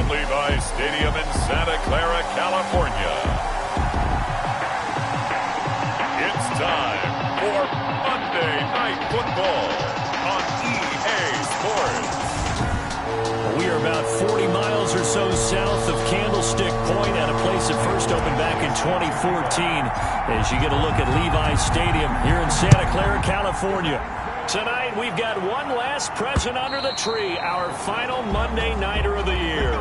From Levi's Stadium in Santa Clara, California, it's time for Monday Night Football on EA Sports. We are about 40 miles or so south of Candlestick Point at a place that first opened back in 2014 as you get a look at Levi's Stadium here in Santa Clara, California. Tonight, we've got one last present under the tree, our final Monday Nighter of the year.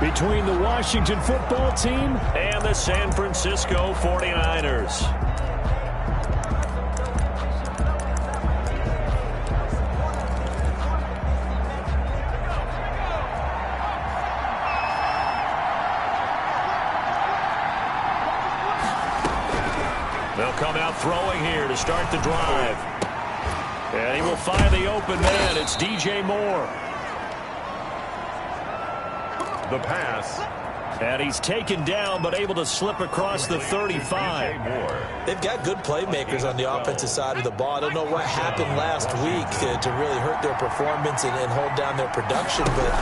Between the Washington football team and the San Francisco 49ers. They'll come out throwing here to start the drive. And he will find the open man. It's DJ Moore. The pass. And he's taken down, but able to slip across the 35. They've got good playmakers on the offensive side of the ball. I don't know what happened last week to really hurt their performance and hold down their production, but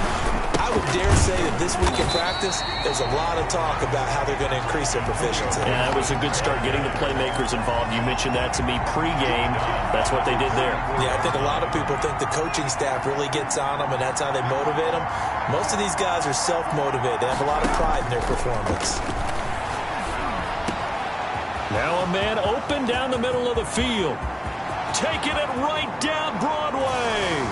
I would dare say that this week in practice, there's a lot of talk about how they're going to increase their proficiency. Yeah, that was a good start getting the playmakers involved. You mentioned that to me pregame. That's what they did there. Yeah, I think a lot of people think the coaching staff really gets on them, and that's how they motivate them. Most of these guys are self-motivated. They have a lot of pride in their performance. Now a man open down the middle of the field. Taking it right down Broadway.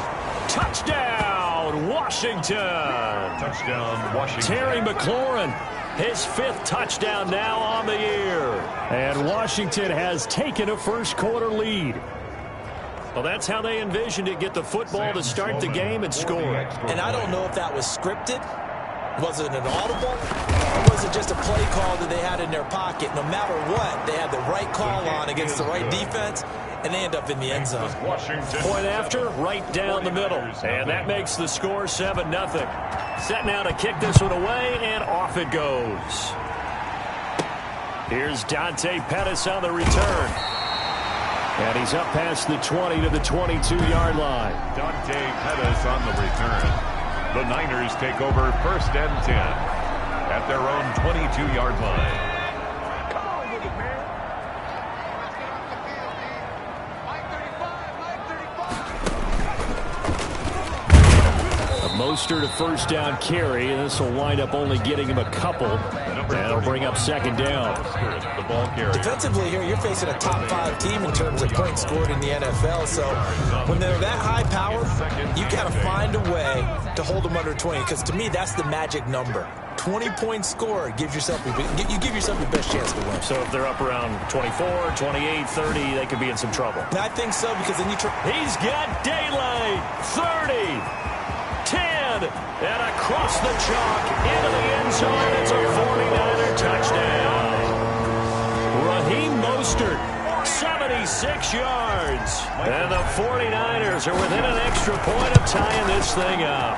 Touchdown, Washington. Touchdown, Washington. Terry McLaurin, his 5th touchdown now on the year. And Washington has taken a first-quarter lead. Well, that's how they envisioned it, get the football to start the game and score. And I don't know if that was scripted. Was it an audible? Or was it just a play call that they had in their pocket? No matter what, they had the right call on against the right defense, and they end up in the end zone. Point after, right down the middle. And that makes the score 7-0. Set now to kick this one away, and off it goes. Here's Dante Pettis on the return. And he's up past the 20 to the 22-yard line. Dante Pettis on the return. The Niners take over 1st and 10 at their own 22-yard line. Mostert a first down carry, and this will wind up only getting him a couple. That'll bring up 2nd down. The ball carrier. Defensively here, you're facing a top 5 team in terms of points scored in the NFL. So when they're that high powered, you got to find a way to hold them under 20. Because to me, that's the magic number. 20 points scored gives yourself you give yourself your best chance to win. So if they're up around 24, 28, 30, they could be in some trouble. And I think so, because then he's got daylight. 30. 10, and across the chalk into the end zone. It's a 49er touchdown. Raheem Mostert, 76 yards. And the 49ers are within an extra point of tying this thing up.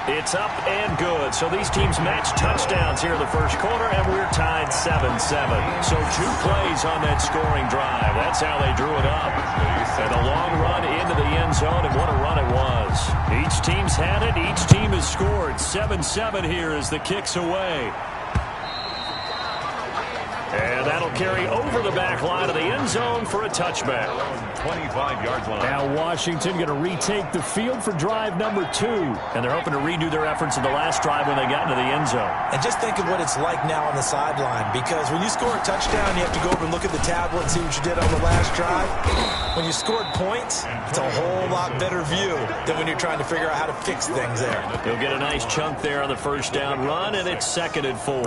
It's up and good. So these teams match touchdowns here in the first quarter, and we're tied 7-7. So 2 plays on that scoring drive. That's how they drew it up. And a long run into the end zone, and what a run it was. Each team's had it. Each team has scored. 7-7 here as the kick's away. And that'll carry over the back line of the end zone for a touchback. 25-yard line. Now Washington going to retake the field for drive number 2. And they're hoping to redo their efforts in the last drive when they got into the end zone. And just think of what it's like now on the sideline. Because when you score a touchdown, you have to go over and look at the tablet and see what you did on the last drive. When you scored points, it's a whole lot better view than when you're trying to figure out how to fix things there. You'll get a nice chunk there on the first down run, and it's 2nd and 4.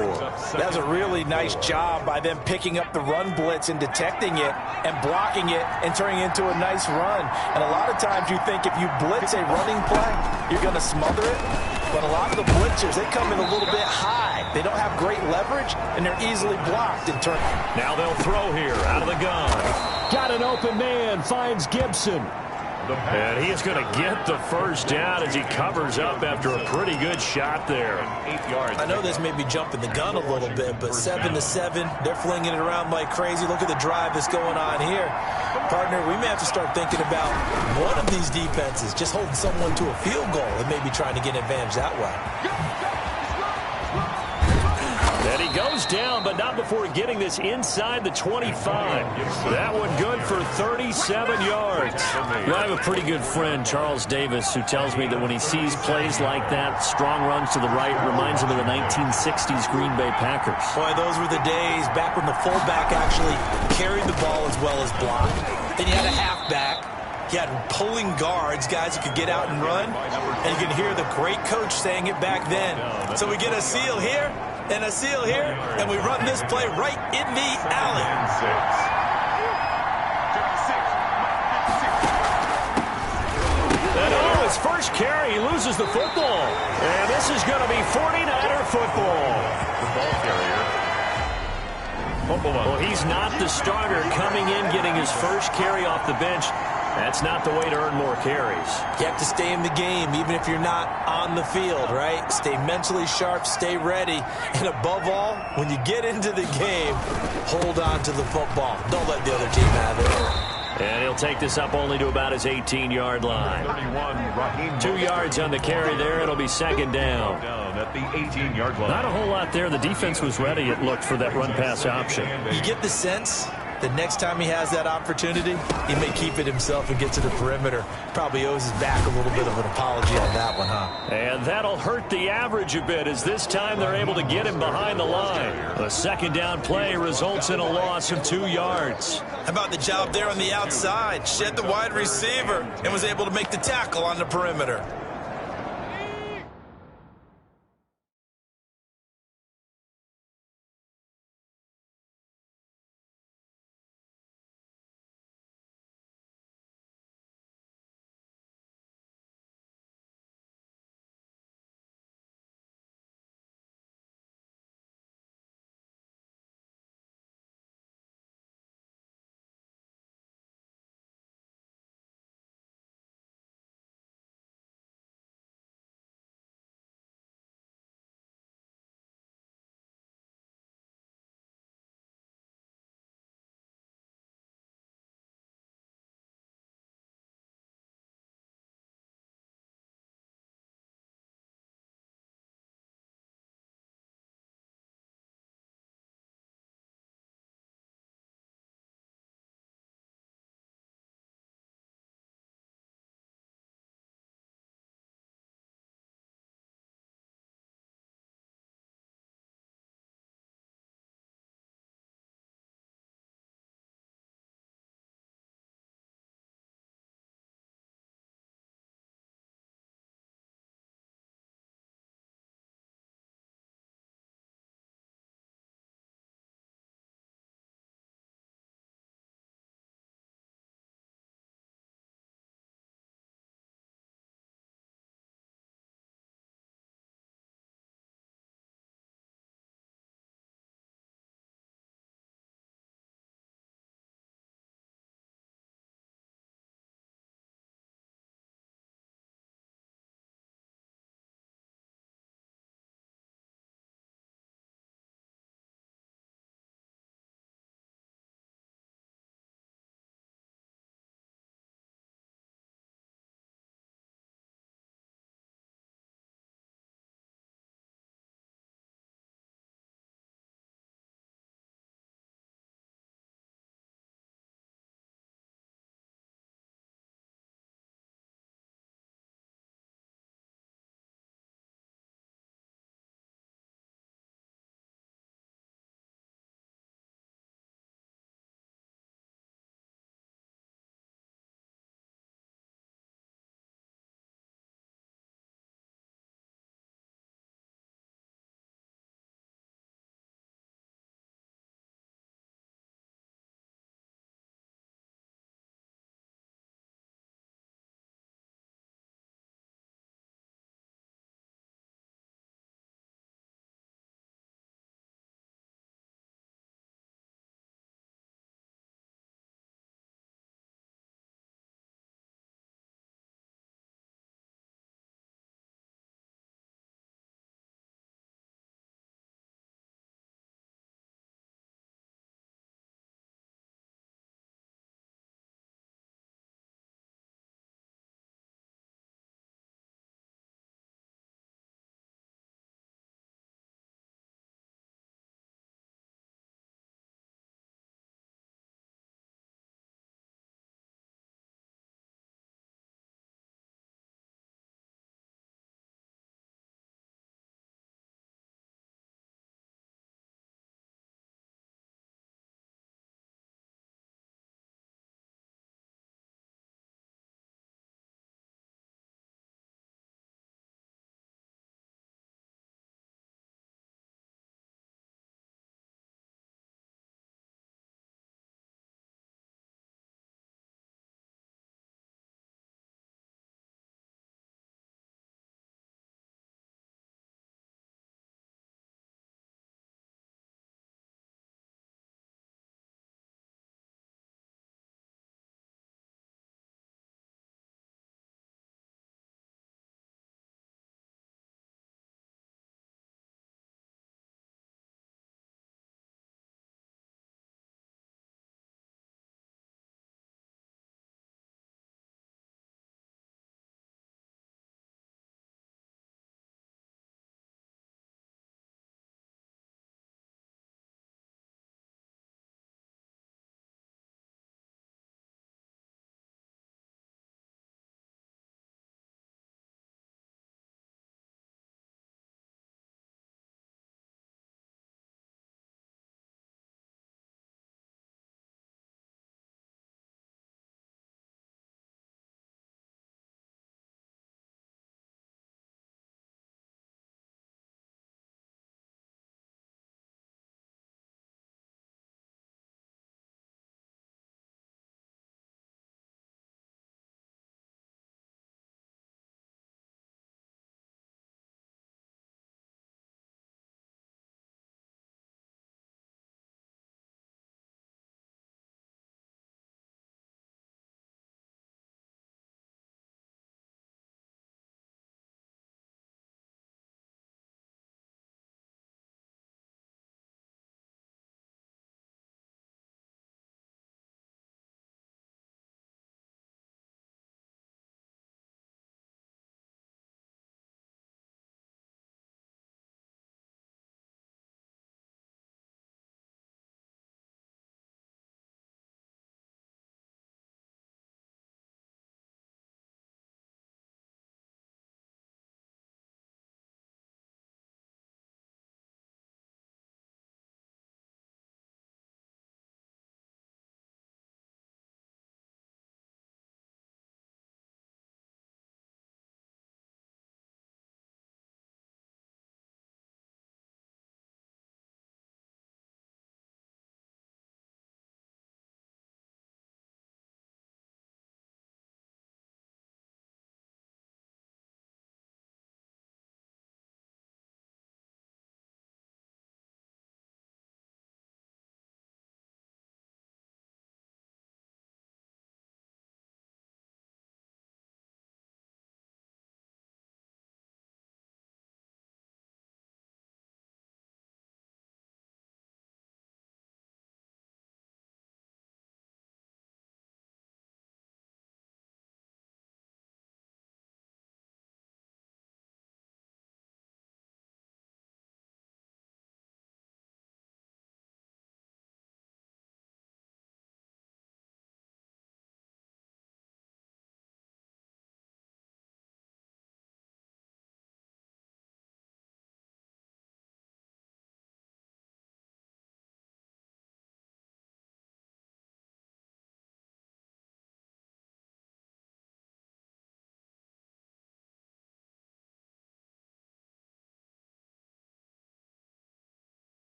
That was a really nice job by them picking up the run blitz and detecting it and blocking it and turning it into a nice run. And a lot of times you think if you blitz a running play, you're going to smother it. But a lot of the blitzers, they come in a little bit high. They don't have great leverage, and they're easily blocked in turn. Now they'll throw here out of the gun. Got an open man, finds Gibson. And he is going to get the first down as he covers up after a pretty good shot there. 8 yards. I know this may be jumping the gun a little bit, but 7-7, they're flinging it around like crazy. Look at the drive that's going on here. Partner, we may have to start thinking about one of these defenses just holding someone to a field goal and maybe trying to get an advantage that way. And he goes down, but not before getting this inside the 25. That one good for 37 yards. Well, I have a pretty good friend, Charles Davis, who tells me that when he sees plays like that, strong runs to the right, reminds him of the 1960s Green Bay Packers. Boy, those were the days back when the fullback actually carried the ball as well as blocked. Then you had a halfback. You had pulling guards, guys who could get out and run. And you can hear the great coach saying it back then. So we get a seal here and a seal here, and we run this play right in the alley. And his first carry, he loses the football. And this is going to be 49er football. The ball carrier. Well, he's not the starter coming in, getting his first carry off the bench. That's not the way to earn more carries. You have to stay in the game, even if you're not on the field, right? Stay mentally sharp, stay ready. And above all, when you get into the game, hold on to the football. Don't let the other team have it. And he'll take this up only to about his 18-yard line. 2 yards on the carry there. It'll be second down. At the 18-yard line. Not a whole lot there. The defense was ready, it looked, for that run-pass option. You get the sense the next time he has that opportunity, he may keep it himself and get to the perimeter. Probably owes his back a little bit of an apology on that one, huh? And that'll hurt the average a bit, as this time they're able to get him behind the line. A second down play results in a loss of 2 yards. How about the job there on the outside? Shed the wide receiver and was able to make the tackle on the perimeter.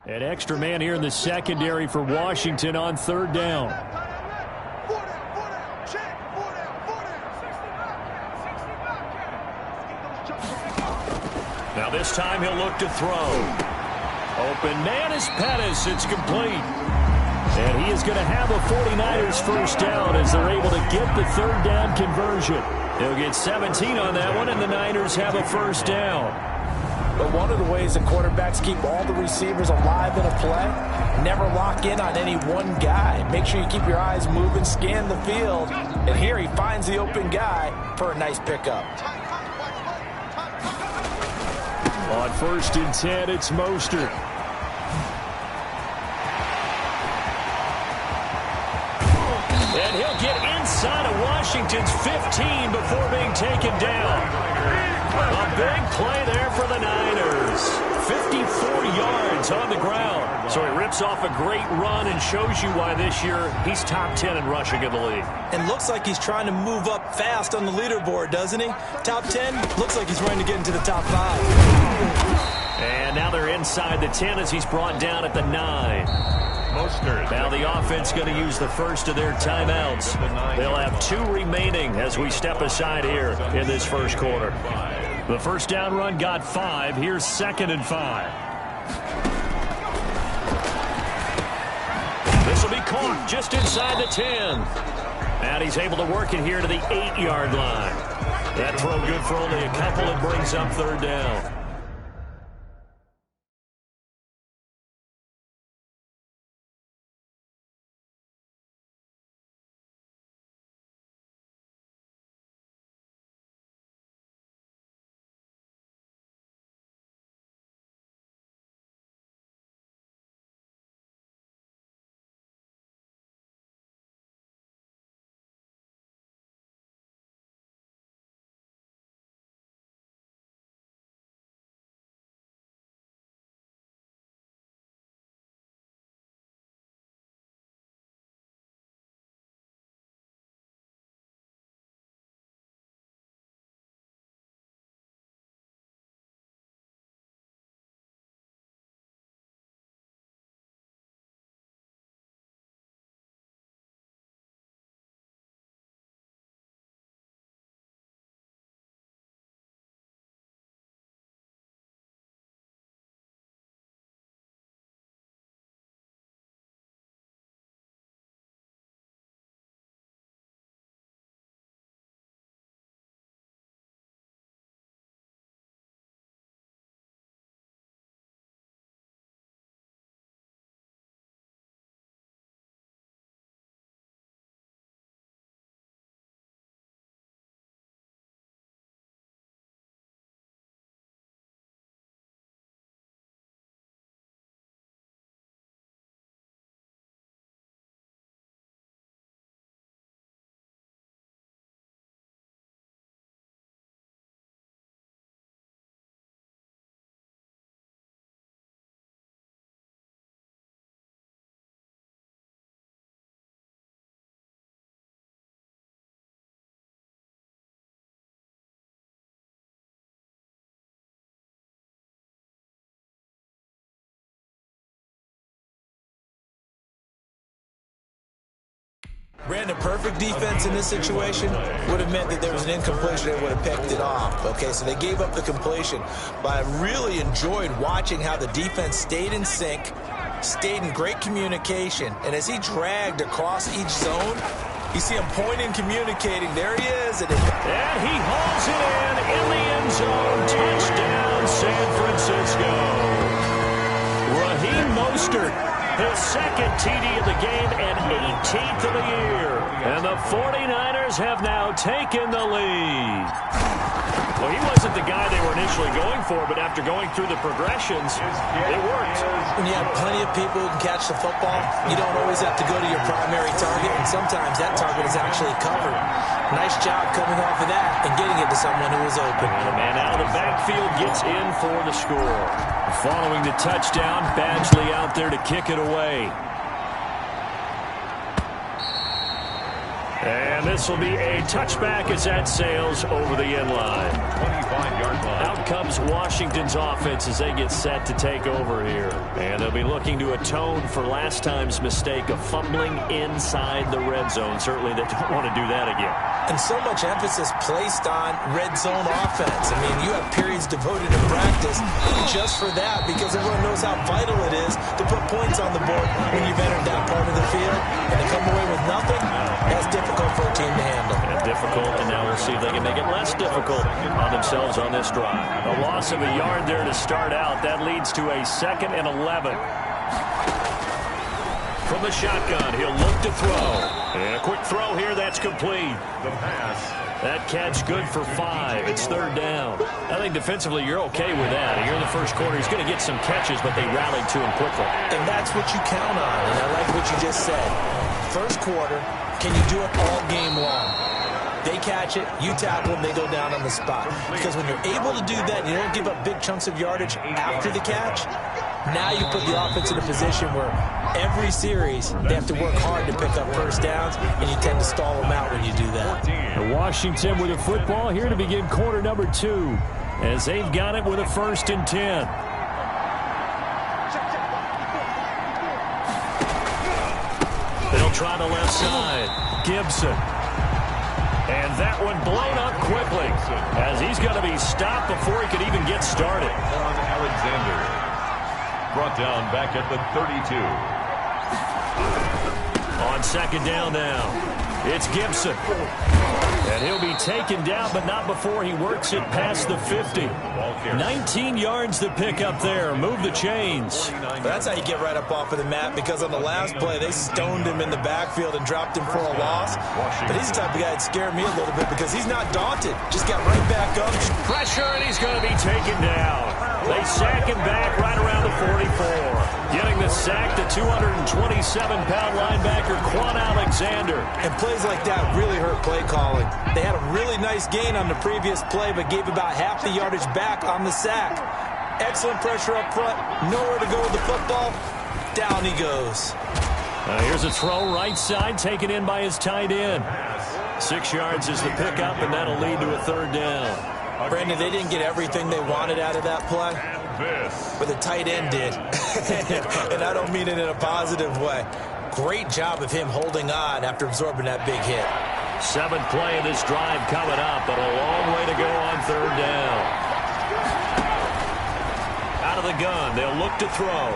An extra man here in the secondary for Washington on third down. Now this time he'll look to throw. Open man is Pettis. It's complete. And he is going to have a 49ers first down as they're able to get the third down conversion. He'll get 17 on that one, and the Niners have a first down. But one of the ways that quarterbacks keep all the receivers alive in a play, never lock in on any one guy. Make sure you keep your eyes moving, scan the field. And here he finds the open guy for a nice pickup. On 1st and 10, it's Mostert. And he'll get inside of Washington's 15 before being taken down. A big play there for the Niners. 54 yards on the ground. So he rips off a great run and shows you why this year he's top 10 in rushing in the league. And looks like he's trying to move up fast on the leaderboard, doesn't he? Top 10, looks like he's running to get into the top 5. And now they're inside the 10 as he's brought down at the 9. Mostert. Now the offense going to use the first of their timeouts. They'll have 2 remaining as we step aside here in this first quarter. The first down run got 5. Here's 2nd and 5. This will be caught just inside the 10. And he's able to work it here to the 8-yard line. That throw good for only a couple. It brings up third down. Brandon, perfect defense in this situation would have meant that there was an incompletion and would have picked it off. Okay, so they gave up the completion. But I really enjoyed watching how the defense stayed in sync, stayed in great communication. And as he dragged across each zone, you see him pointing, communicating. There he is. And he hauls it in the end zone. Touchdown, San Francisco. Raheem Mostert, his 2nd TD of the game and 18th of the year. And the 49ers have now taken the lead. Well, he wasn't the guy they were initially going for, but after going through the progressions, it worked. When you have plenty of people who can catch the football, you don't always have to go to your primary target, and sometimes that target is actually covered. Nice job coming off of that and getting it to someone who was open. And a man out of the backfield gets in for the score. Following the touchdown, Badgley out there to kick it away. And this will be a touchback as that sails over the end line. 25-yard line. Out comes Washington's offense as they get set to take over here. And they'll be looking to atone for last time's mistake of fumbling inside the red zone. Certainly they don't want to do that again. And so much emphasis placed on red zone offense. I mean, you have periods devoted to practice just for that because everyone knows how vital it is to put points on the board when you've entered that part of the field. And to come away with nothing, that's difficult for a team to handle. And difficult, and now we'll see if they can make it less difficult on themselves on this drive. A loss of a yard there to start out. That leads to a 2nd and 11. From the shotgun, he'll look to throw. And a quick throw here, that's complete. The pass. That catch good for 5. It's 3rd down. I think defensively you're okay with that. Here in the first quarter, he's going to get some catches, but they rallied to him quickly. And that's what you count on, and I like what you just said. First quarter, can you do it all game long? They catch it, you tackle them, they go down on the spot. Because when you're able to do that, and you don't give up big chunks of yardage after the catch, now you put the offense in a position where every series they have to work hard to pick up first downs, and you tend to stall them out when you do that. Washington with a football here to begin quarter number 2, as they've got it with a 1st and 10. They'll try the left side. Gibson. And that one blown up quickly as he's going to be stopped before he could even get started. Alexander brought down back at the 32. On 2nd down now, it's Gibson. And he'll be taken down, but not before he works it past the 50. 19 yards to pick up there. Move the chains. That's how you get right up off of the mat, because on the last play, they stoned him in the backfield and dropped him for a loss. But he's the type of guy that scared me a little bit because he's not daunted. Just got right back up. Pressure, and he's going to be taken down. They sack him back right around the 44. Getting the sack, the 227-pound linebacker, Quan Alexander. And plays like that really hurt play calling. They had a really nice gain on the previous play, but gave about half the yardage back on the sack. Excellent pressure up front. Nowhere to go with the football. Down he goes. Here's a throw right side, taken in by his tight end. 6 yards is the pickup, and that'll lead to a 3rd down. Brandon, they didn't get everything they wanted out of that play, but the tight end did. And I don't mean it in a positive way. Great job of him holding on after absorbing that big hit. 7th play of this drive coming up, but a long way to go on 3rd down. Out of the gun, they'll look to throw.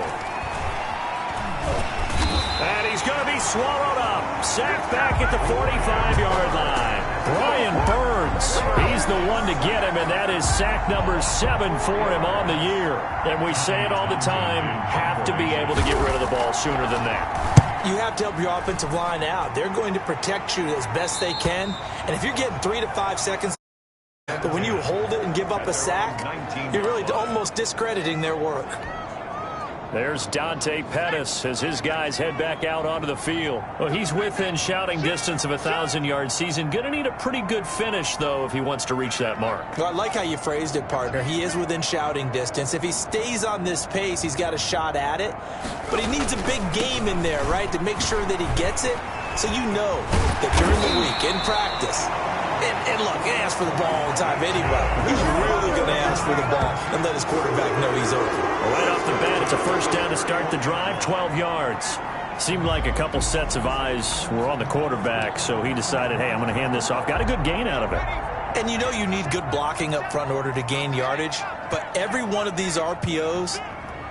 And he's going to be swallowed up. Sacked back at the 45-yard line. Brian Burns, he's the one to get him, and that is sack number 7 for him on the year. And we say it all the time, have to be able to get rid of the ball sooner than that. You have to help your offensive line out. They're going to protect you as best they can. And if you're getting 3 to 5 seconds, but when you hold it and give up a sack, you're really almost discrediting their work. There's Dante Pettis as his guys head back out onto the field. Well, he's within shouting distance of a 1,000-yard season. Going to need a pretty good finish, though, if he wants to reach that mark. Well, I like how you phrased it, partner. He is within shouting distance. If he stays on this pace, he's got a shot at it. But he needs a big game in there, right, to make sure that he gets it. So you know that during the week, in practice, and look, he asks for the ball all the time anyway. He's really going to ask for the ball and let his quarterback know he's open. Right off the bat, it's a 1st down to start the drive, 12 yards. Seemed like a couple sets of eyes were on the quarterback, so he decided, hey, I'm going to hand this off. Got a good gain out of it. And you know you need good blocking up front in order to gain yardage, but every one of these RPOs,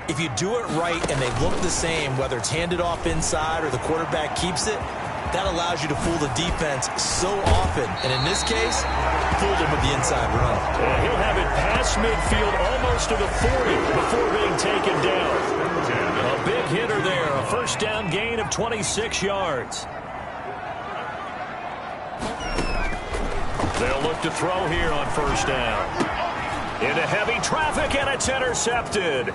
if you do it right and they look the same, whether it's handed off inside or the quarterback keeps it, that allows you to fool the defense so often. And in this case, fooled him with the inside run. And he'll have it past midfield almost to the 40 before being taken down. A big hitter there, a 1st down gain of 26 yards. They'll look to throw here on 1st down. Into heavy traffic, and it's intercepted.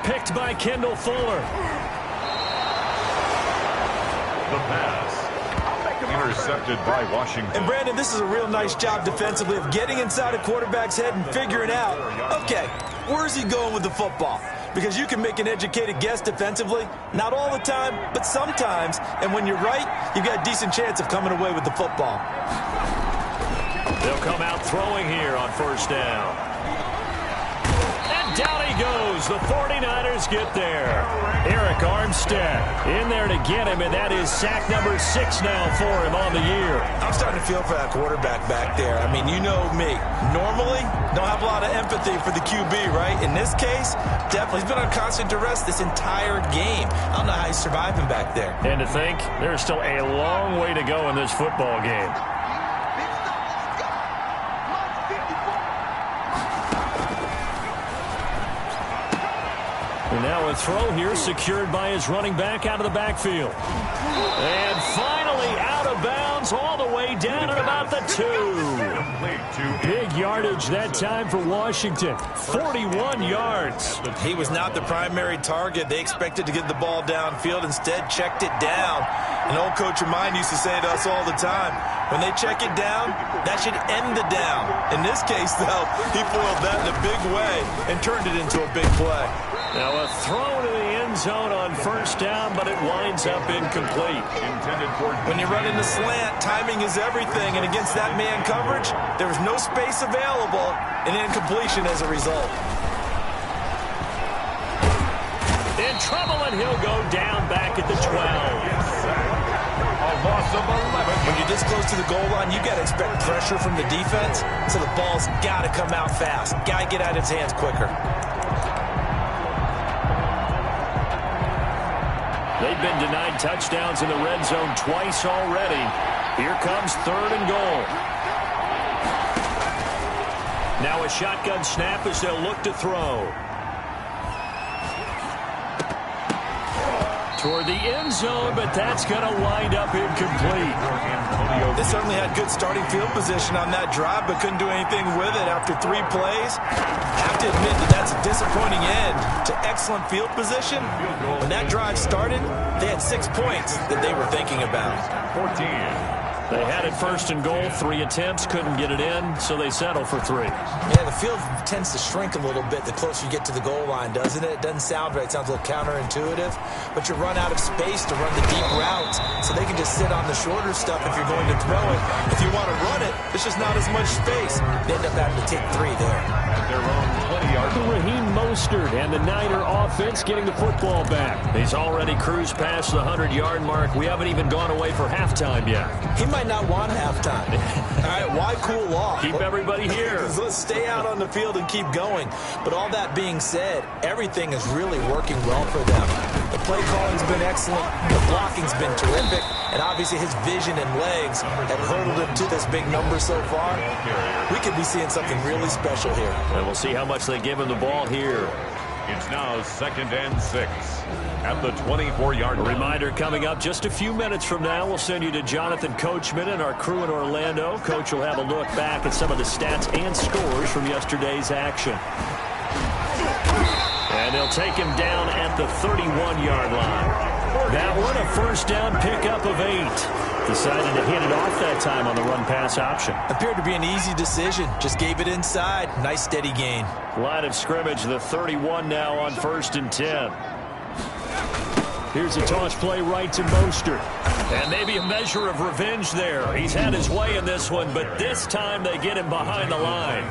Picked by Kendall Fuller. The pass. Intercepted by Washington. And Brandon, this is a real nice job defensively of getting inside a quarterback's head and figuring out, okay, where's he going with the football? because you can make an educated guess defensively. Not all the time, but sometimes. And when you're right, you've got a decent chance of coming away with the football. They'll come out throwing here on first down. And down he goes. The 49ers get there. Eric Armstead in there to get him, and that is sack number 6 now for him on the year. I'm starting to feel for that quarterback back there. I mean, you know me. Normally, don't have a lot of empathy for the QB, right? In this case, definitely. He's been on constant duress this entire game. I don't know how he's surviving back there. And to think, there's still a long way to go in this football game. And now a throw here secured by his running back out of the backfield. And finally out of bounds all the way down at about the 2. Big yardage that time for Washington. 41 yards. He was not the primary target. They expected to get the ball downfield. Instead, checked it down. An old coach of mine used to say to us all the time, when they check it down, that should end the down. In this case, though, he foiled that in a big way and turned it into a big play. Now a throw to the end zone on first down, but it winds up incomplete. When you're running the slant, timing is everything, and against that man coverage, there was no space available, and incompletion as a result. In trouble, and he'll go down back at the 12. A loss of 11. When you're this close to the goal line, you got to expect pressure from the defense, so the ball's got to come out fast. Got to get out of his hands quicker. They've been denied touchdowns in the red zone twice already. Here comes 3rd and goal. Now a shotgun snap as they'll look to throw. Toward the end zone, but that's going to wind up incomplete. They certainly had good starting field position on that drive, but couldn't do anything with it after 3 plays. Have to admit that that's a disappointing end to excellent field position. When that drive started, they had 6 points that they were thinking about. 14. They had it 1st and goal, 3 attempts, couldn't get it in, so they settle for 3. Yeah, the field tends to shrink a little bit the closer you get to the goal line, doesn't it? It doesn't sound right. It sounds a little counterintuitive, but you run out of space to run the deep routes, so they can just sit on the shorter stuff if you're going to throw it. If you want to run it, there's just not as much space. They end up having to take 3 there. At their own 20-yard line. Raheem Mostert and the Niner offense getting the football back. He's already cruised past the 100-yard mark. We haven't even gone away for halftime yet. He might not want halftime. All right, why cool off? Keep everybody here. Let's stay out on the field and keep going. But all that being said, everything is really working well for them. The play calling's been excellent. The blocking's been terrific. And obviously his vision and legs have hurdled him to this big number so far. We could be seeing something really special here. And we'll see how much they give him the ball here. It's now 2nd and 6 at the 24-yard line. Reminder coming up just a few minutes from now. We'll send you to Jonathan Coachman and our crew in Orlando. Coach will have a look back at some of the stats and scores from yesterday's action. And they'll take him down at the 31-yard line. That one, a 1st down pickup of 8. Decided to hit it off that time on the run-pass option. Appeared to be an easy decision. Just gave it inside. Nice steady gain. Line of scrimmage, the 31 now on 1st and 10. Here's a toss play right to Mostert. And maybe a measure of revenge there. He's had his way in this one, but this time they get him behind the line.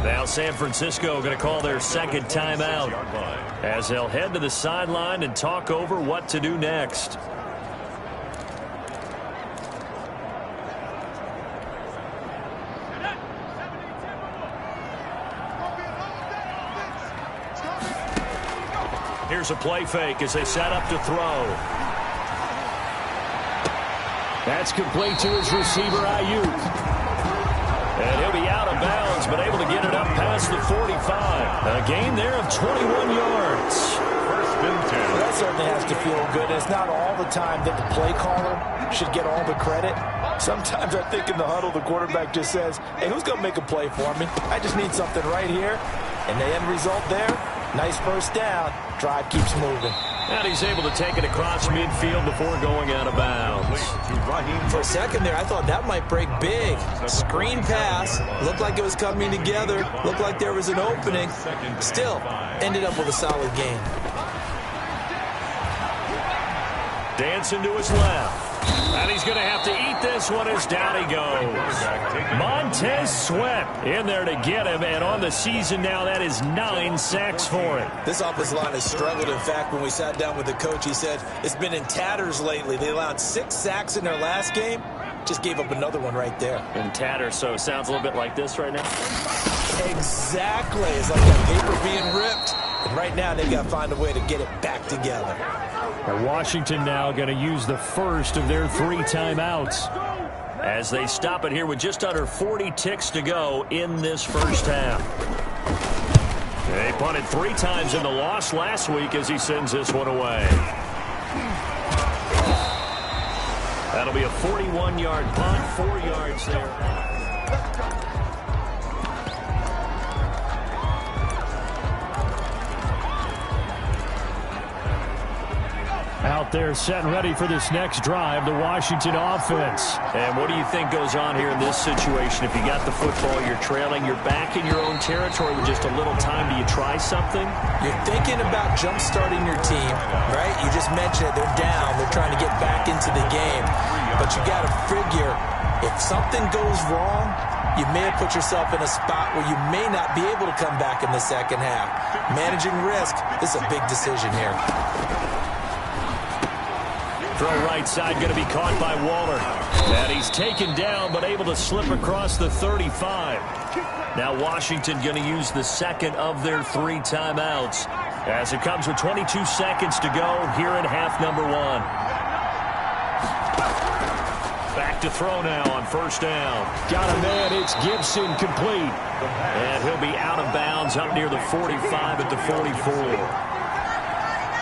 Now San Francisco going to call their 2nd timeout as they'll head to the sideline and talk over what to do next. Here's a play fake as they set up to throw. That's complete to his receiver, Ayuk. And he'll be out of bounds, but able to get it up past the 45. A gain there of 21 yards. 1st and 10. Well, that certainly has to feel good. It's not all the time that the play caller should get all the credit. Sometimes I think in the huddle, the quarterback just says, hey, who's going to make a play for me? I just need something right here. And the end result there, Nice first down. Drive keeps moving. And he's able to take it across midfield before going out of bounds. For a second there, I thought that might break big. Screen pass. Looked like it was coming together. Looked like there was an opening. Still, ended up with a solid game. Dancing to his left. And he's going to have to eat this one as down he goes. Montez Sweat in there to get him. And on the season now, that is 9 sacks for him. This offensive line has struggled. In fact, when we sat down with the coach, he said it's been in tatters lately. They allowed 6 sacks in their last game. Just gave up another one right there. In tatters, so it sounds a little bit like this right now. Exactly. It's like that paper being ripped. And right now, they've got to find a way to get it back together. And Washington now going to use the first of their 3 timeouts as they stop it here with just under 40 ticks to go in this first half. They punted 3 times in the loss last week as he sends this one away. That'll be a 41-yard punt, 4 yards there. Out there set and ready for this next drive, the Washington offense. And what do you think goes on here in this situation? If you got the football, you're trailing, you're back in your own territory with just a little time. Do you try something? You're thinking about jump-starting your team, right? You just mentioned it. They're down. They're trying to get back into the game. But you got to figure, if something goes wrong, you may have put yourself in a spot where you may not be able to come back in the second half. Managing risk, this is a big decision here. Throw right side going to be caught by Waller. And he's taken down but able to slip across the 35. Now Washington going to use the second of their 3 timeouts as it comes with 22 seconds to go here in half number 1. Back to throw now on first down. Got a man. It's Gibson complete. And he'll be out of bounds up near the 45 at the 44.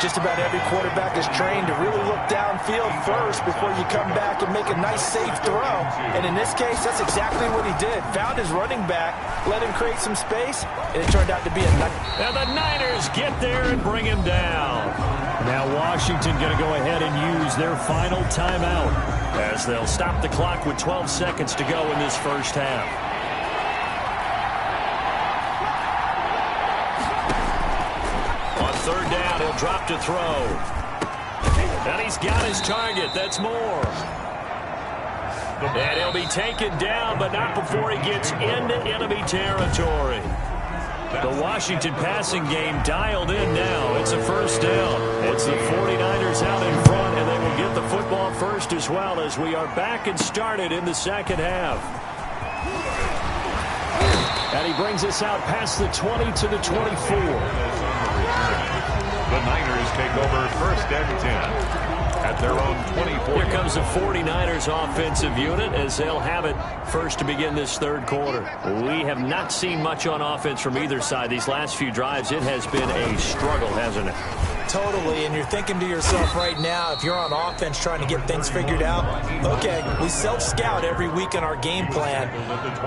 Just about every quarterback is trained to really look downfield first before you come back and make a nice, safe throw. And in this case, that's exactly what he did. Found his running back, let him create some space, and it turned out to be a nice. And the Niners get there and bring him down. Now Washington going to go ahead and use their final timeout as they'll stop the clock with 12 seconds to go in this first half. Third down, he'll drop to throw. And he's got his target. That's more. And he'll be taken down, but not before he gets into enemy territory. The Washington passing game dialed in now. It's a first down. It's the 49ers out in front, and they will get the football first as well as we are back and started in the second half. And he brings us out past the 20 to the 24. The Niners take over first and 10 at their own 24. Here comes the 49ers offensive unit as they'll have it first to begin this third quarter. We have not seen much on offense from either side these last few drives. It has been a struggle, hasn't it? Totally, and you're thinking to yourself right now, if you're on offense trying to get things figured out, okay, we self-scout every week in our game plan.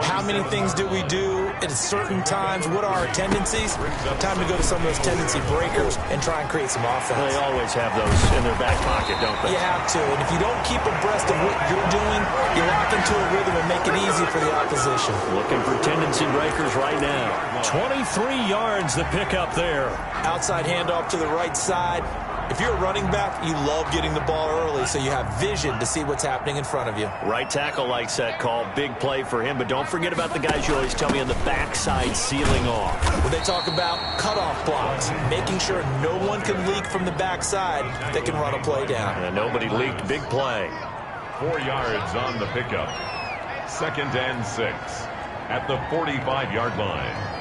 How many things do we do at certain times? What are our tendencies? Time to go to some of those tendency breakers and try and create some offense. They always have those in their back pocket, don't they? You have to, and if you don't keep abreast of what you're doing, you lock into a rhythm and make it easy for the opposition. Looking for tendency breakers right now. 23 yards the pickup there. Outside handoff to the right side. If you're a running back, you love getting the ball early so you have vision to see what's happening in front of you. Right tackle likes that call. Big play for him, but don't forget about the guys you always tell me on the backside sealing off. When they talk about cutoff blocks, making sure no one can leak from the backside, they can run a play down. And nobody leaked. Big play. 4 yards on the pickup. 2nd and 6 at the 45-yard line.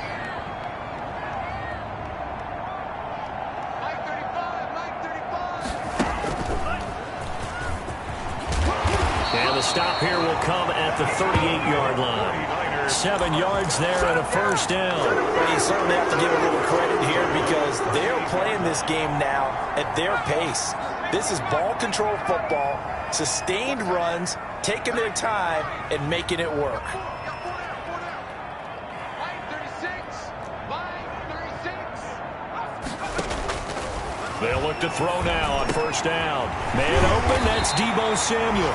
And the stop here will come at the 38-yard line. 7 yards there and a first down. Well, you certainly have to give a little credit here because they're playing this game now at their pace. This is ball control football, sustained runs, taking their time, and making it work. They'll look to throw now on first down. Man open, that's Deebo Samuel.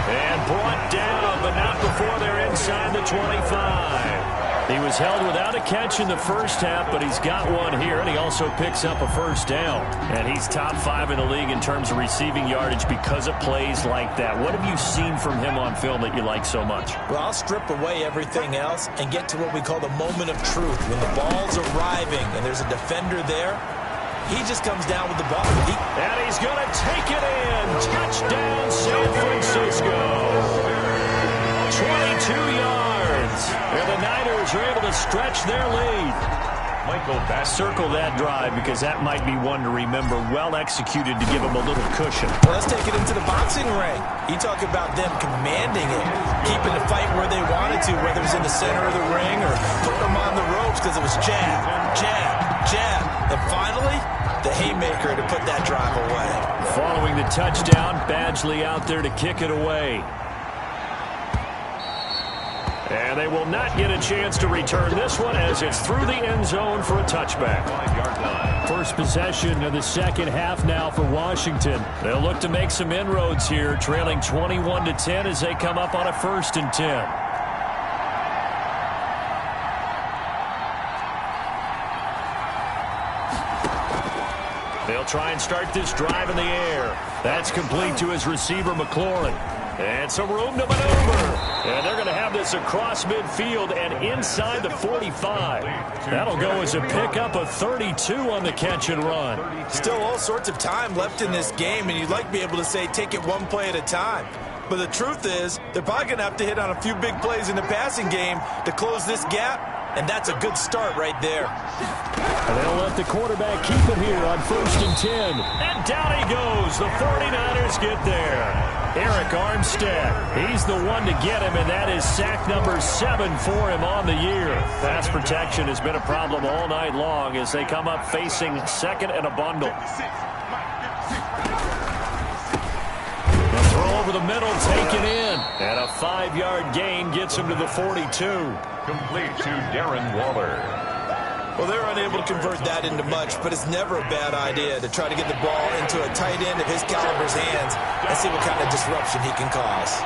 And brought down, but not before they're inside the 25. He was held without a catch in the first half, but he's got one here, and he also picks up a first down. And he's top 5 in the league in terms of receiving yardage because of plays like that. What have you seen from him on film that you like so much? Well, I'll strip away everything else and get to what we call the moment of truth. When the ball's arriving and there's a defender there, he just comes down with the ball. And he's going to take it in. Touchdown, San Francisco. 22 yards. And the Niners are able to stretch their lead. Michael, circle that drive because that might be one to remember. Well executed to give them a little cushion. Well, let's take it into the boxing ring. You talk about them commanding it, keeping the fight where they wanted to, whether it was in the center of the ring or putting them on the ropes because it was jab, jab, jab. And finally, the haymaker to put that drive away. Following the touchdown, Badgley out there to kick it away. And they will not get a chance to return this one as it's through the end zone for a touchback. First possession of the second half now for Washington. They'll look to make some inroads here, trailing 21-10 as they come up on a 1st and 10. They'll try and start this drive in the air. That's complete to his receiver, McLaurin. And some room to maneuver. And they're going to have this across midfield and inside the 45. That'll go as a pickup of 32 on the catch and run. Still all sorts of time left in this game, and you'd like to be able to say take it one play at a time. But the truth is, they're probably going to have to hit on a few big plays in the passing game to close this gap. And that's a good start right there. And they'll let the quarterback keep it here on 1st and 10. And down he goes. The 49ers get there. Eric Armstead, he's the one to get him, and that is sack number 7 for him on the year. Pass protection has been a problem all night long as they come up facing 2nd and a bundle. The throw over the middle, taken in. And a 5-yard gain gets him to the 42. Complete to Darren Waller. Well, they're unable to convert that into much, but it's never a bad idea to try to get the ball into a tight end of his caliber's hands and see what kind of disruption he can cause.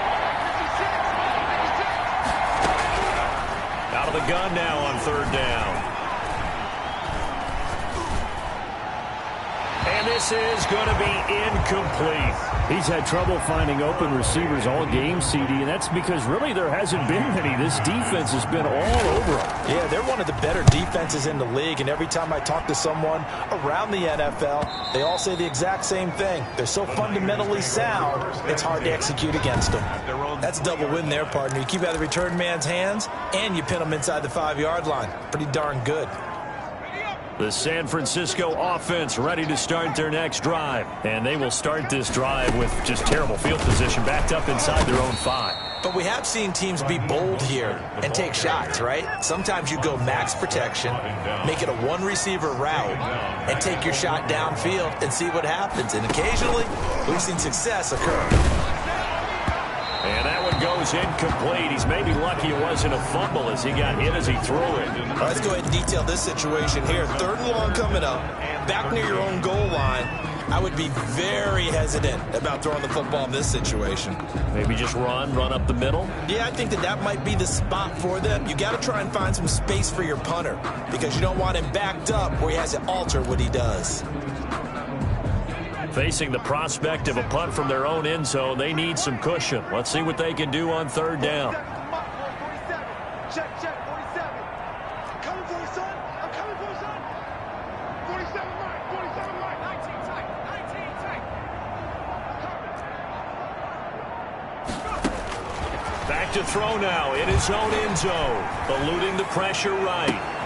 Out of the gun now on 3rd down. And this is going to be incomplete. He's had trouble finding open receivers all game, CD, and that's because really there hasn't been many. This defense has been all over them. Yeah, they're one of the better defenses in the league, and every time I talk to someone around the NFL, they all say the exact same thing. They're so fundamentally sound, it's hard to execute against them. That's a double win there, partner. You keep out of the return man's hands, and you pin them inside the 5-yard line. Pretty darn good. The San Francisco offense ready to start their next drive. And they will start this drive with just terrible field position backed up inside their own 5. But we have seen teams be bold here and take shots, right? Sometimes you go max protection, make it a one-receiver route, and take your shot downfield and see what happens. And occasionally, we've seen success occur. And that one goes incomplete. He's maybe lucky it wasn't a fumble as he got hit as he threw it. Well, let's go ahead and detail this situation here. 3rd and long coming up, back near your own goal line. I would be very hesitant about throwing the football in this situation. Maybe just run up the middle? Yeah, I think that might be the spot for them. You got to try and find some space for your punter because you don't want him backed up where he has to alter what he does. Facing the prospect of a punt from their own end zone, they need some cushion. Let's see what they can do on 3rd down. Check, 47. I'm coming for you, son. I'm coming for you, son. 47 Mike. 19 tight. Back to throw now in his own end zone. Eluding the pressure right.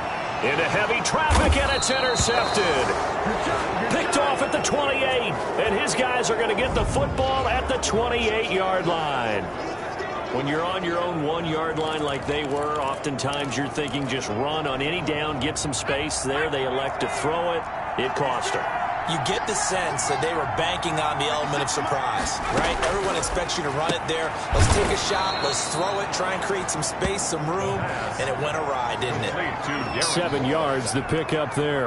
Into heavy traffic, and it's intercepted. Picked off at the 28, and his guys are going to get the football at the 28-yard line. When you're on your own 1-yard line like they were, oftentimes you're thinking just run on any down, get some space. There they elect to throw it. It cost them. You get the sense that they were banking on the element of surprise, right? Everyone expects you to run it there. Let's take a shot. Let's throw it. Try and create some space, some room. And it went awry, didn't it? 7 yards the pick up there.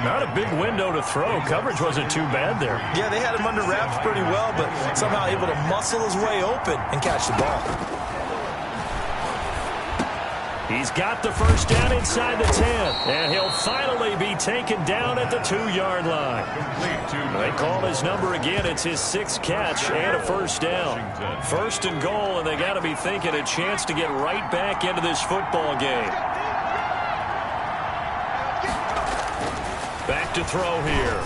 Not a big window to throw. Coverage wasn't too bad there. Yeah, they had him under wraps pretty well, but somehow able to muscle his way open and catch the ball. He's got the first down inside the 10, and he'll finally be taken down at the 2-yard line. They call his number again. It's his 6th catch and a first down. First and goal, and they got to be thinking a chance to get right back into this football game. Back to throw here.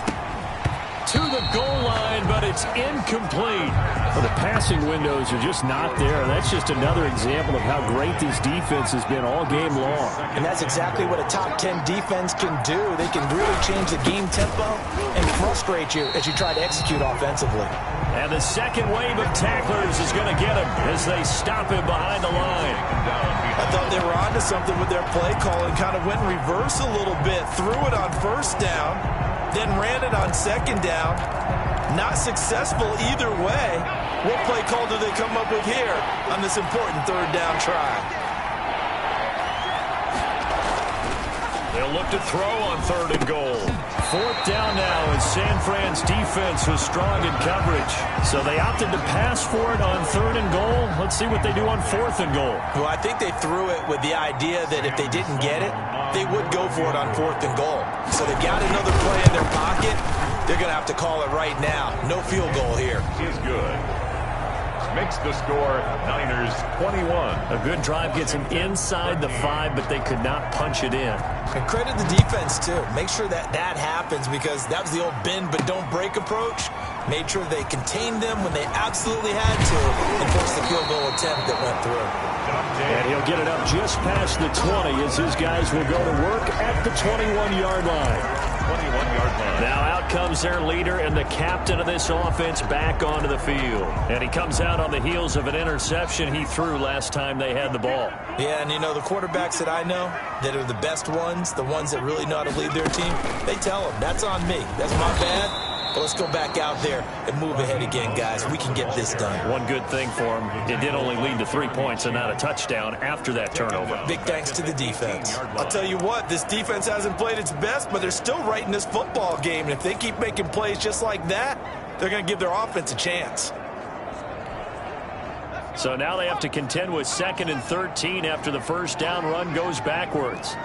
To the goal line, but it's incomplete. Well, the passing windows are just not there. That's just another example of how great this defense has been all game long. And that's exactly what a top 10 defense can do. They can really change the game tempo and frustrate you as you try to execute offensively. And the second wave of tacklers is going to get him as they stop him behind the line. I thought they were onto something with their play calling. Kind of went in reverse a little bit. Threw it on first down. Then ran it on second down. Not successful either way. What play call do they come up with here on this important third down try? They'll look to throw on 3rd and goal. 4th down now, and San Fran's defense was strong in coverage. So they opted to pass for it on 3rd and goal. Let's see what they do on 4th and goal. Well, I think they threw it with the idea that if they didn't get it, they would go for it on 4th and goal. So they've got another play in their pocket. They're going to have to call it right now. No field goal here. He's good. Makes the score Niners 21. A good drive gets them inside the 5, but they could not punch it in. And credit the defense, too. Make sure that happens, because that was the old bend but don't break approach. Made sure they contained them when they absolutely had to and forced the field goal attempt that went through. And he'll get it up just past the 20 as his guys will go to work at the 21-yard line. 21-yard line. Now out comes their leader and the captain of this offense back onto the field. And he comes out on the heels of an interception he threw last time they had the ball. Yeah, and you know, the quarterbacks that I know that are the best ones, the ones that really know how to lead their team, they tell them, that's on me. That's my bad. But let's go back out there and move ahead again, guys. We can get this done. One good thing for him, it did only lead to 3 points and not a touchdown after that turnover. Big thanks to the defense. I'll tell you what, this defense hasn't played its best, but they're still right in this football game. And if they keep making plays just like that, they're going to give their offense a chance. So now they have to contend with 2nd and 13 after the first down run goes backwards.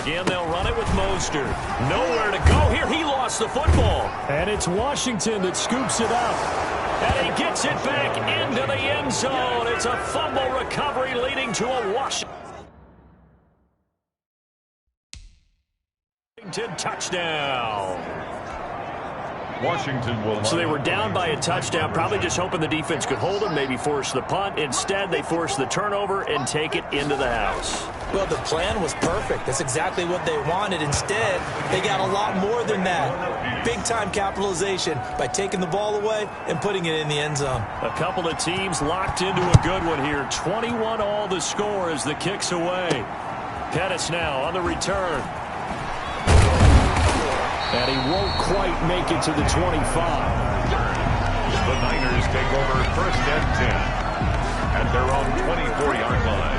Again, they'll run it with Mostert. Nowhere to go here. He lost the football. And it's Washington that scoops it up. And he gets it back into the end zone. It's a fumble recovery leading to a Washington touchdown. Washington will. So they were down by a touchdown, probably just hoping the defense could hold them, maybe force the punt. Instead, they force the turnover and take it into the house. Well, the plan was perfect. That's exactly what they wanted. Instead, they got a lot more than that. Big-time capitalization by taking the ball away and putting it in the end zone. A couple of teams locked into a good one here. 21 all the score as the kick's away. Pettis now on the return. And he won't quite make it to the 25. The Niners take over 1st and 10 at their own 24-yard line.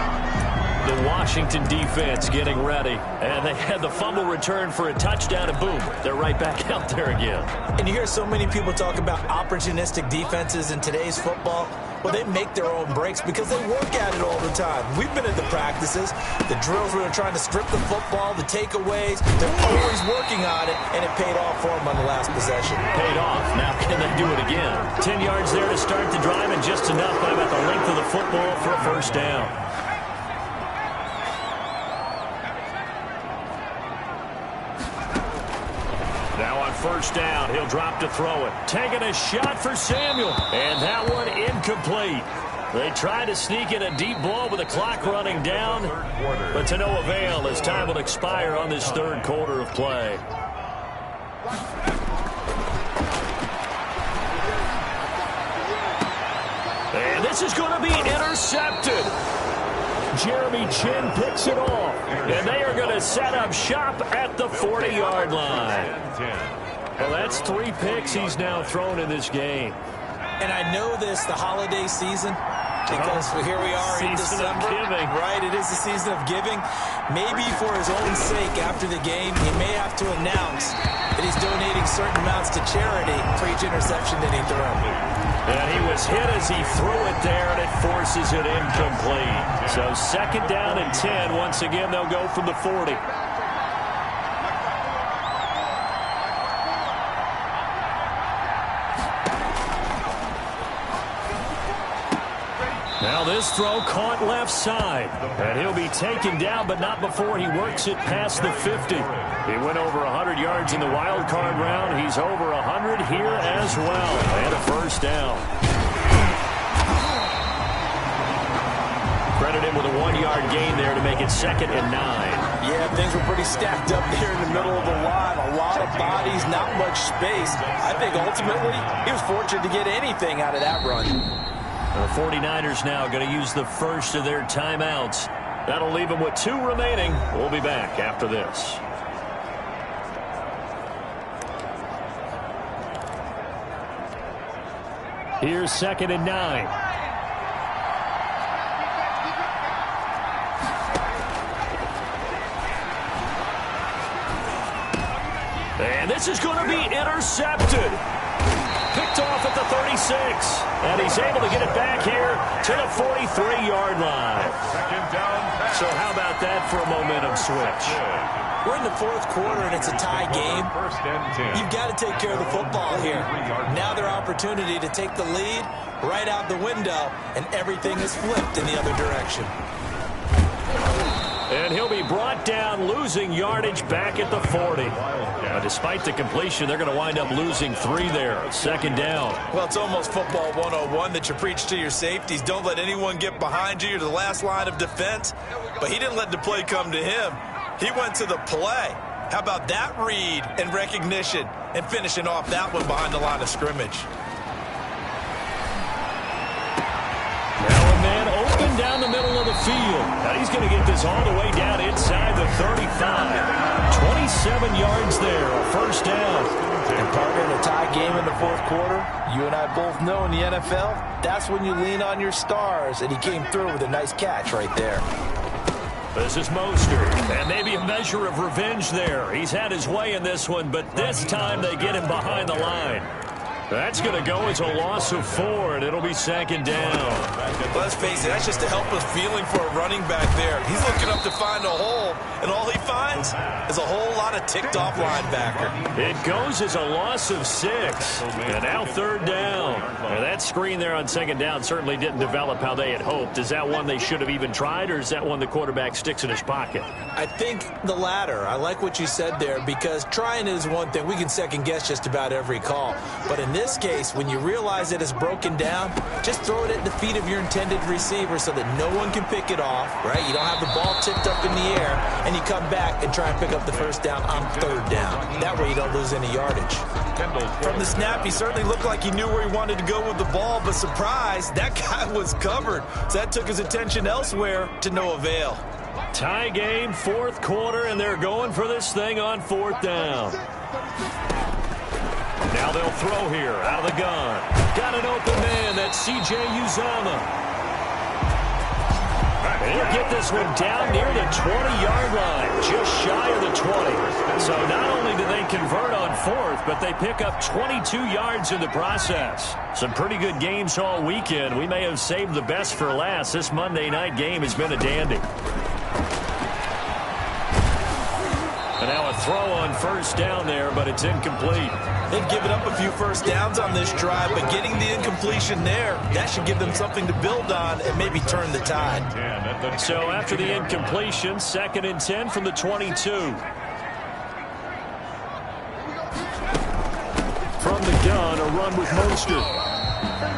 The Washington defense getting ready. And they had the fumble return for a touchdown, and boom, they're right back out there again. And you hear so many people talk about opportunistic defenses in today's football. Well, they make their own breaks because they work at it all the time. We've been at the practices, the drills where they're trying to strip the football, the takeaways. They're always working on it, and it paid off for them on the last possession. Paid off. Now can they do it again? 10 yards there to start the drive, and just enough by about the length of the football for a first down. Now on first down, he'll drop to throw it. Taking a shot for Samuel. And that one incomplete. They try to sneak in a deep ball with the clock running down, but to no avail as time will expire on this third quarter of play. And this is going to be intercepted. Jeremy Chin picks it off. And they are going to set up shop at the 40-yard line. Well, that's 3 picks he's now thrown in this game. And I know this, the holiday season, because here we are in December. Right, it is the season of giving. Maybe for his own sake after the game, he may have to announce that he's donating certain amounts to charity for each interception that he threw. And he was hit as he threw it there, and it forces it incomplete. So 2nd down and 10. Once again, they'll go from the 40. Now this throw caught left side. And he'll be taken down, but not before he works it past the 50. He went over 100 yards in the wild card round. He's over 100 here as well. And a 1st down. Credit him with a 1-yard gain there to make it 2nd and 9. Yeah, things were pretty stacked up there in the middle of the line. A lot of bodies, not much space. I think ultimately he was fortunate to get anything out of that run. The 49ers now going to use the first of their timeouts. That'll leave them with 2 remaining. We'll be back after this. Here's 2nd and 9. And this is going to be intercepted. Picked off at the 36. And he's able to get it back here to the 43-yard line. So how about that for a momentum switch? We're in the 4th quarter, and it's a tie game. You've got to take care of the football here. Now their opportunity to take the lead right out the window, and everything is flipped in the other direction. And he'll be brought down, losing yardage back at the 40. Despite the completion, they're going to wind up losing 3 there. 2nd down. Well, it's almost football 101 that you preach to your safeties. Don't let anyone get behind you. You're the last line of defense. But he didn't let the play come to him. He went to the play. How about that read and recognition and finishing off that one behind the line of scrimmage? Open down the middle of the field. Now he's going to get this all the way down inside the 35. 27 yards there, a 1st down. And partner, in a tie game in the 4th quarter, you and I both know in the NFL, that's when you lean on your stars, and he came through with a nice catch right there. This is Mostert, and maybe a measure of revenge there. He's had his way in this one, but this time they get him behind the line. That's going to go as a loss of 4, and it'll be 2nd down. Let's face it, that's just a helpless feeling for a running back there. He's looking up to find a hole, and all he finds is a whole lot of ticked-off linebacker. It goes as a loss of 6, and now 3rd down. Now that screen there on 2nd down certainly didn't develop how they had hoped. Is that one they should have even tried, or is that one the quarterback sticks in his pocket? I think the latter. I like what you said there, because trying is one thing. We can second-guess just about every call. But in this case, when you realize that it's broken down, just throw it at the feet of your intended receiver so that no one can pick it off, right? You don't have the ball tipped up in the air, and you come back and try and pick up the 1st down on 3rd down. That way you don't lose any yardage. From the snap, he certainly looked like he knew where he wanted to go with the ball, but surprise, that guy was covered. So that took his attention elsewhere to no avail. Tie game, 4th quarter, and they're going for this thing on 4th down. Now they'll throw here out of the gun. Got an open man. That's C.J. Uzomah. And he'll get this one down near the 20-yard line, just shy of the 20. So not only do they convert on 4th, but they pick up 22 yards in the process. Some pretty good games all weekend. We may have saved the best for last. This Monday night game has been a dandy. And now a throw on 1st down there, but it's incomplete. They've given up a few 1st downs on this drive, but getting the incompletion there, that should give them something to build on and maybe turn the tide. So after the incompletion, 2nd and 10 from the 22. From the gun, a run with Mostert.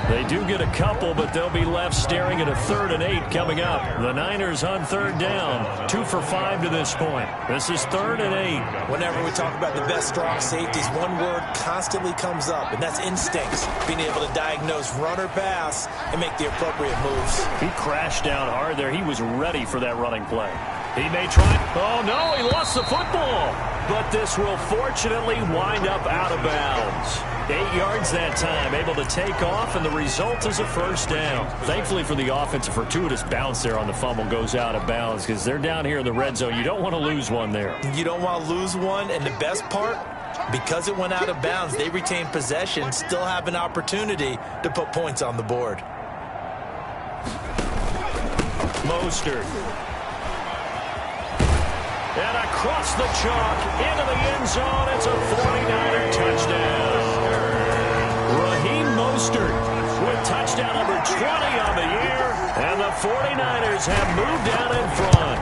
They do get a couple, but they'll be left staring at a 3rd and 8 coming up. The Niners on 3rd down, 2 for 5 to this point. This is 3rd and 8. Whenever we talk about the best strong safeties, one word constantly comes up, and that's instincts. Being able to diagnose run or pass and make the appropriate moves. He crashed down hard there. He was ready for that running play. He may try. Oh, no, he lost the football. But this will fortunately wind up out of bounds. 8 yards that time, able to take off, and the result is a 1st down. Thankfully for the offense, a fortuitous bounce there on the fumble goes out of bounds because they're down here in the red zone. You don't want to lose one there. You don't want to lose one, and the best part, because it went out of bounds, they retain possession, still have an opportunity to put points on the board. Mostert. And across the chalk, into the end zone, it's a 49er touchdown. Raheem Mostert with touchdown number 20 on the year, and the 49ers have moved down in front.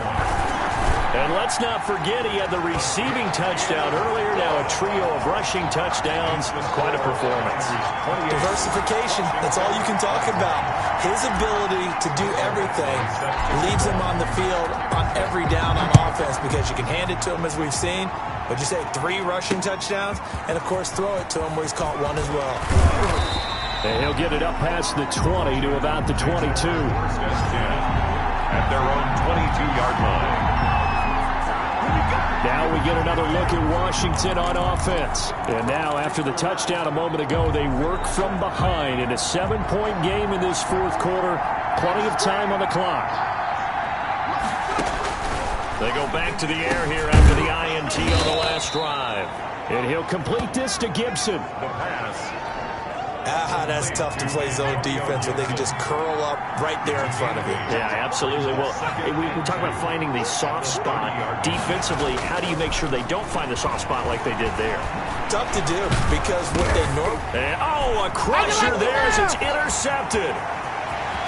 And let's not forget he had the receiving touchdown earlier, now a trio of rushing touchdowns. Quite a performance. Diversification, that's all you can talk about. His ability to do everything leaves him on the field on every down on offense because you can hand it to him as we've seen. What'd you say, 3 rushing touchdowns? And, of course, throw it to him where he's caught 1 as well. And he'll get it up past the 20 to about the 22. At their own 22-yard line. Now we get another look at Washington on offense. And now, after the touchdown a moment ago, they work from behind in a 7-point game in this 4th quarter. Plenty of time on the clock. They go back to the air here after the INT on the last drive. And he'll complete this to Gibson. The pass. That's tough to play zone defense when they can just curl up right there in front of you. Yeah, absolutely. Well, we talk about finding the soft spot. Defensively, how do you make sure they don't find the soft spot like they did there? Tough to do because what they normally... Oh, a crusher there as it's intercepted.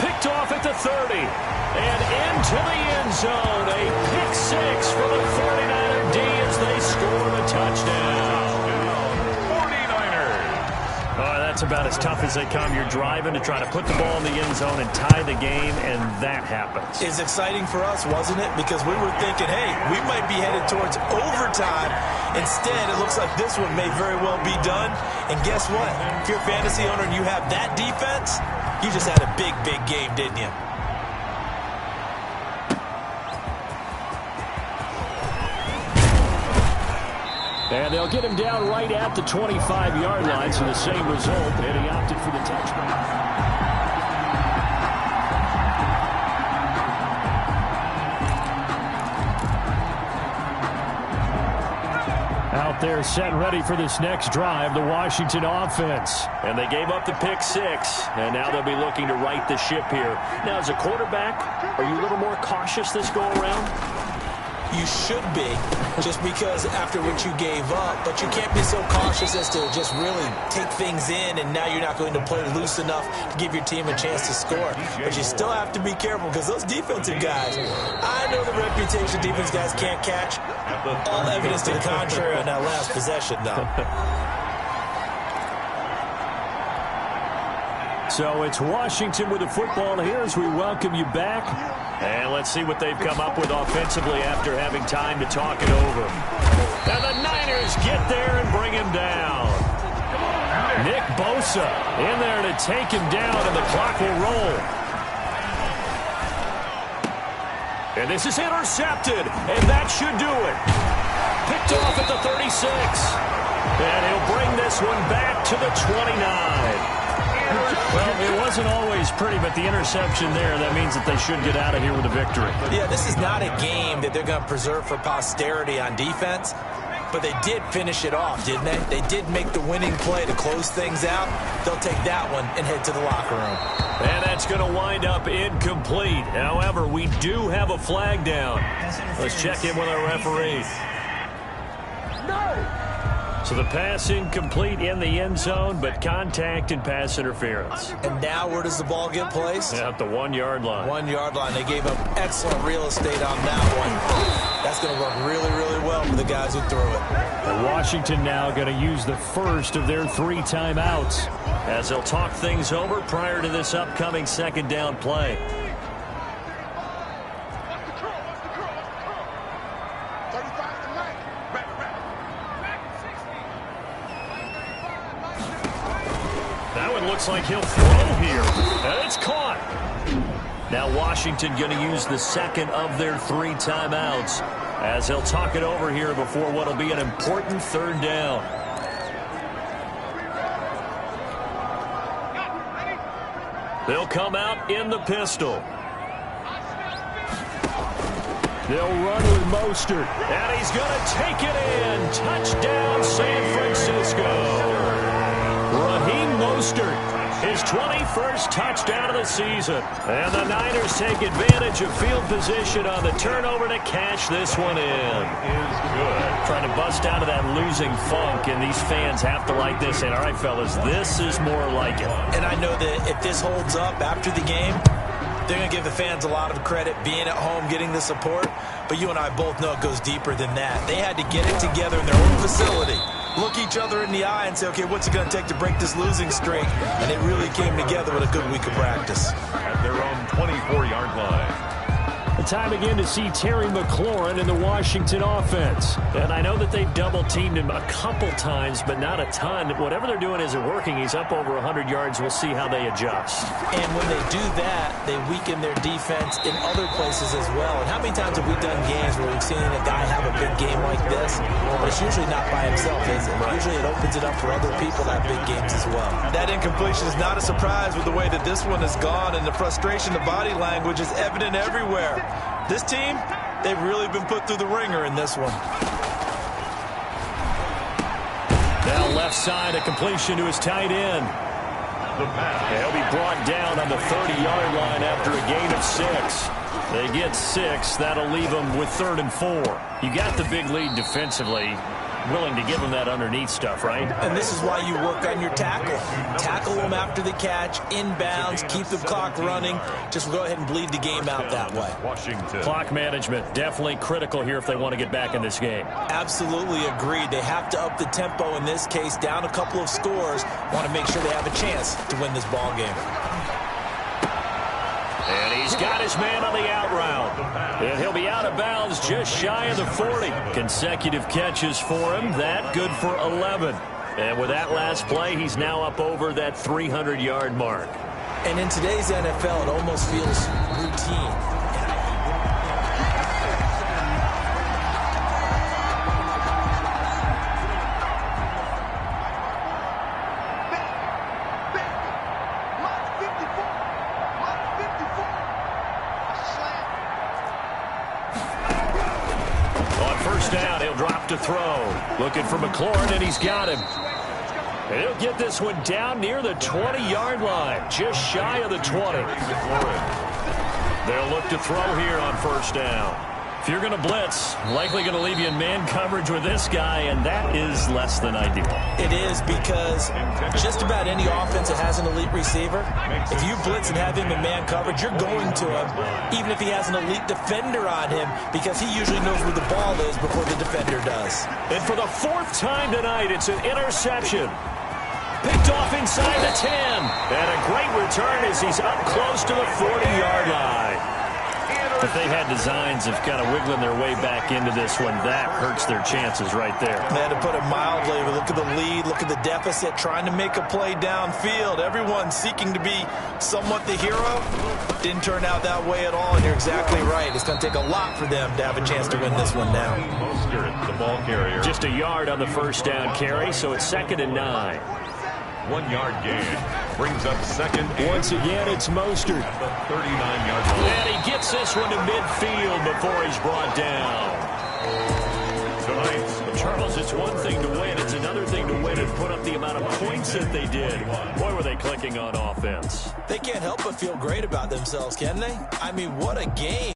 Picked off at the 30. And into the end zone. A pick 6 for the 49er D as they score the touchdown. That's about as tough as they come. You're driving to try to put the ball in the end zone and tie the game, and that happens. It's exciting for us, wasn't it? Because we were thinking, hey, we might be headed towards overtime. Instead, it looks like this one may very well be done. And guess what? If you're a fantasy owner and you have that defense, you just had a big, big game, didn't you? And they'll get him down right at the 25-yard line, so the same result, and he opted for the touchback. Out there set and ready for this next drive, the Washington offense. And they gave up the pick 6, and now they'll be looking to right the ship here. Now, as a quarterback, are you a little more cautious this go-around? You should be, just because after what you gave up, but you can't be so cautious as to just really take things in, and now you're not going to play loose enough to give your team a chance to score. But you still have to be careful because those defensive guys, I know the reputation defense guys can't catch. All evidence to the contrary on that last possession, though. So it's Washington with the football here as we welcome you back. And let's see what they've come up with offensively after having time to talk it over. And the Niners get there and bring him down. Nick Bosa in there to take him down, and the clock will roll. And this is intercepted, and that should do it. Picked off at the 36. And he'll bring this one back to the 29. Well, it wasn't always pretty, but the interception there, that means that they should get out of here with a victory. Yeah, this is not a game that they're going to preserve for posterity on defense, but they did finish it off, didn't they? They did make the winning play to close things out. They'll take that one and head to the locker room. And that's going to wind up incomplete. However, we do have a flag down. Let's check in with our referee. No! So the pass incomplete in the end zone, but contact and pass interference. And now where does the ball get placed? At the 1-yard line. 1-yard line. They gave up excellent real estate on that one. That's going to work really, really well for the guys who threw it. And Washington now going to use the first of their 3 timeouts as they'll talk things over prior to this upcoming second down play. Looks like he'll throw here. And it's caught. Now Washington going to use the second of their 3 timeouts as they'll talk it over here before what will be an important third down. They'll come out in the pistol. They'll run with Mostert. And he's going to take it in. Touchdown, San Francisco. Raheem Mostert, his 21st touchdown of the season. And the Niners take advantage of field position on the turnover to cash this one in. Is good. Trying to bust out of that losing funk, and these fans have to like this. And all right, fellas, this is more like it. And I know that if this holds up after the game, they're going to give the fans a lot of credit being at home, getting the support. But you and I both know it goes deeper than that. They had to get it together in their own facility, look each other in the eye and say, okay, what's it going to take to break this losing streak? And it really came together with a good week of practice. At their own 24-yard line. The time again to see Terry McLaurin in the Washington offense. And I know that they've double-teamed him a couple times, but not a ton. Whatever they're doing isn't working. He's up over 100 yards. We'll see how they adjust. And when they do that, they weaken their defense in other places as well. And how many times have we done games where we've seen a guy have a big game like this? But it's usually not by himself, is it? Usually it opens it up for other people to have big games as well. That incompletion is not a surprise with the way that this one has gone, and the frustration, the body language is evident everywhere. This team, they've really been put through the ringer in this one. Now left side, a completion to his tight end. The pass. He'll be brought down on the 30-yard line after a gain of 6. They get 6. That'll leave them with 3rd and 4. You got the big lead defensively. Willing to give them that underneath stuff, right? And this is why you work on your tackle. Tackle them after the catch, inbounds, keep the clock running. Just go ahead and bleed the game out that way. Washington. Clock management, definitely critical here if they want to get back in this game. Absolutely agreed. They have to up the tempo in this case, down a couple of scores. Want to make sure they have a chance to win this ball game. And he's got his man on the out route. And he'll be out of bounds just shy of the 40. Consecutive catches for him. That good for 11. And with that last play, he's now up over that 300-yard mark. And in today's NFL, it almost feels routine. To throw. Looking for McLaurin, and he's got him. And he'll get this one down near the 20-yard line, just shy of the 20. They'll look to throw here on 1st down. If you're going to blitz, likely going to leave you in man coverage with this guy, and that is less than ideal. It is, because just about any offense that has an elite receiver, if you blitz and have him in man coverage, you're going to him, even if he has an elite defender on him, because he usually knows where the ball is before the defender does. And for the 4th time tonight, it's an interception. Picked off inside the 10. And a great return as he's up close to the 40-yard line. If they had designs of kind of wiggling their way back into this one, that hurts their chances right there. Man, to put it mildly, look at the lead, look at the deficit, trying to make a play downfield. Everyone seeking to be somewhat the hero. Didn't turn out that way at all, and you're exactly right. It's going to take a lot for them to have a chance to win this one now. Mostert, the ball carrier. Just a yard on the 1st down carry, so it's 2nd and 9. 1-yard gain. Brings up 2nd. Once again, it's Mostert. The 39-yard line. And he gets this one to midfield before he's brought down. Tonight, Charles, it's one thing to win. It's another thing to win and put up the amount of points that they did. Boy, were they clicking on offense. They can't help but feel great about themselves, can they? I mean, what a game.